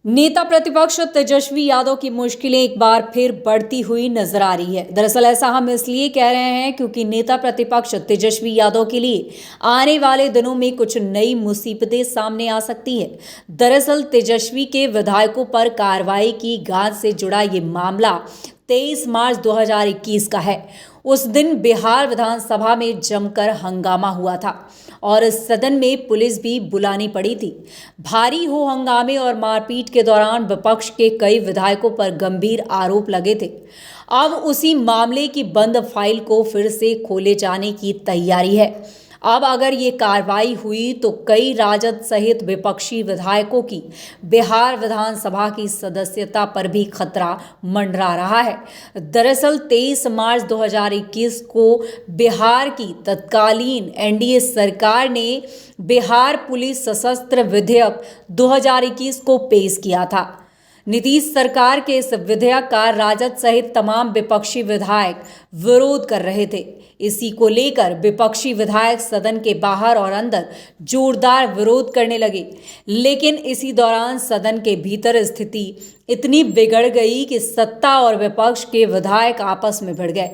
नेता प्रतिपक्ष तेजस्वी यादव की मुश्किलें एक बार फिर बढ़ती हुई नजर आ रही है। दरअसल ऐसा हम इसलिए कह रहे हैं क्योंकि नेता प्रतिपक्ष तेजस्वी यादव के लिए आने वाले दिनों में कुछ नई मुसीबतें सामने आ सकती है। दरअसल तेजस्वी के विधायकों पर कार्रवाई की गाज से जुड़ा ये मामला 23 मार्च 2021 का है। उस दिन बिहार विधानसभा में जमकर हंगामा हुआ था और सदन में पुलिस भी बुलानी पड़ी थी। भारी हो हंगामे और मारपीट के दौरान विपक्ष के कई विधायकों पर गंभीर आरोप लगे थे। अब उसी मामले की बंद फाइल को फिर से खोले जाने की तैयारी है। अब अगर ये कार्रवाई हुई तो कई राजद सहित विपक्षी विधायकों की बिहार विधानसभा की सदस्यता पर भी खतरा मंडरा रहा है। दरअसल 23 मार्च 2021 को बिहार की तत्कालीन एनडीए सरकार ने बिहार पुलिस सशस्त्र विधेयक 2021 को पेश किया था। नीतीश सरकार के इस विधेयक का राजद सहित तमाम विपक्षी विधायक विरोध कर रहे थे। इसी को लेकर विपक्षी विधायक सदन के बाहर और अंदर जोरदार विरोध करने लगे, लेकिन इसी दौरान सदन के भीतर स्थिति इतनी बिगड़ गई कि सत्ता और विपक्ष के विधायक आपस में भिड़ गए।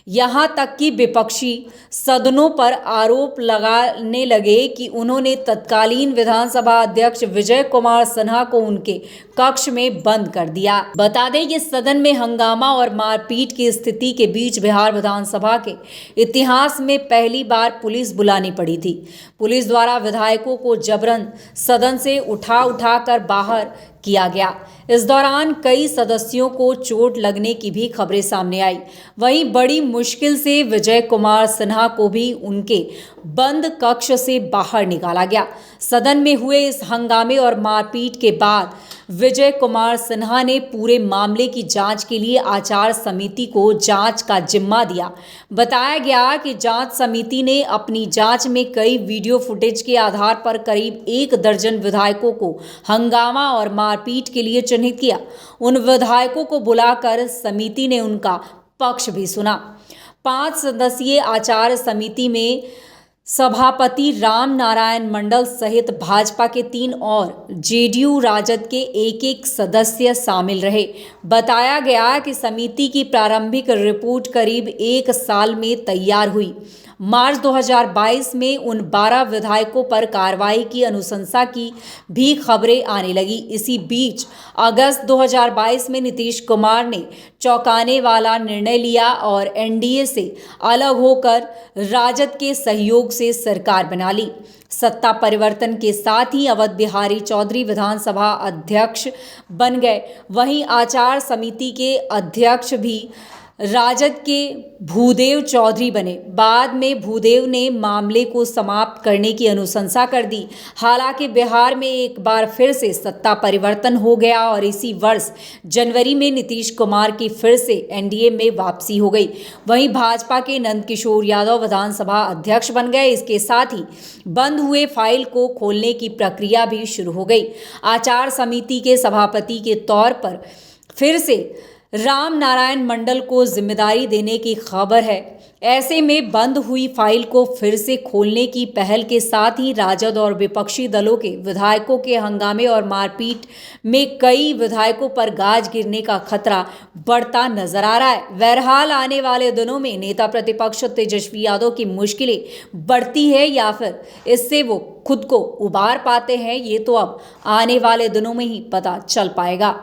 यहाँ तक कि विपक्षी सदनों पर आरोप लगाने लगे कि उन्होंने तत्कालीन विधानसभा अध्यक्ष विजय कुमार सिन्हा को उनके कक्ष में बंद कर दिया। बता दें कि सदन में हंगामा और मारपीट की स्थिति के बीच बिहार विधानसभा के इतिहास में पहली बार पुलिस बुलानी पड़ी थी। पुलिस द्वारा विधायकों को जबरन सदन से उठा कर बाहर किया गया। इस दौरान कई सदस्यों को चोट लगने की भी खबरें सामने आई। वहीं बड़ी मुश्किल से विजय कुमार सिन्हा को भी उनके बंद कक्ष से बाहर निकाला गया। सदन में हुए इस हंगामे और मारपीट के बाद विजय कुमार सिन्हा ने पूरे मामले की जांच के लिए आचार समिति को जांच का जिम्मा दिया। बताया गया कि जांच समिति ने अपनी जांच में कई वीडियो फुटेज के आधार पर करीब 1 दर्जन विधायकों को हंगामा और मारपीट के लिए चिन्हित किया। उन विधायकों को बुलाकर समिति ने उनका पक्ष भी सुना। 5 सदस्यीय आचार समिति में सभापति राम नारायण मंडल सहित भाजपा के 3 और जेडीयू राजद के एक सदस्य शामिल रहे। बताया गया कि समिति की प्रारंभिक रिपोर्ट करीब 1 साल में तैयार हुई। मार्च 2022 में उन 12 विधायकों पर कार्रवाई की अनुशंसा की भी खबरें आने लगी। इसी बीच अगस्त 2022 में नीतीश कुमार ने चौंकाने वाला निर्णय लिया और एनडीए से अलग होकर राजद के सहयोग से सरकार बना ली। सत्ता परिवर्तन के साथ ही अवध बिहारी चौधरी विधानसभा अध्यक्ष बन गए। वहीं आचार समिति के अध्यक्ष भी राजद के भूदेव चौधरी बने। बाद में भूदेव ने मामले को समाप्त करने की अनुशंसा कर दी। हालांकि बिहार में एक बार फिर से सत्ता परिवर्तन हो गया और इसी वर्ष जनवरी में नीतीश कुमार की फिर से एनडीए में वापसी हो गई। वहीं भाजपा के नंदकिशोर यादव विधानसभा अध्यक्ष बन गए। इसके साथ ही बंद हुए फाइल को खोलने की प्रक्रिया भी शुरू हो गई। आचार समिति के सभापति के तौर पर फिर से राम नारायण मंडल को जिम्मेदारी देने की खबर है। ऐसे में बंद हुई फाइल को फिर से खोलने की पहल के साथ ही राजद और विपक्षी दलों के विधायकों के हंगामे और मारपीट में कई विधायकों पर गाज गिरने का खतरा बढ़ता नजर आ रहा है। बहरहाल आने वाले दिनों में नेता प्रतिपक्ष तेजस्वी यादव की मुश्किलें बढ़ती है या फिर इससे वो खुद को उबार पाते हैं, ये तो अब आने वाले दिनों में ही पता चल पाएगा।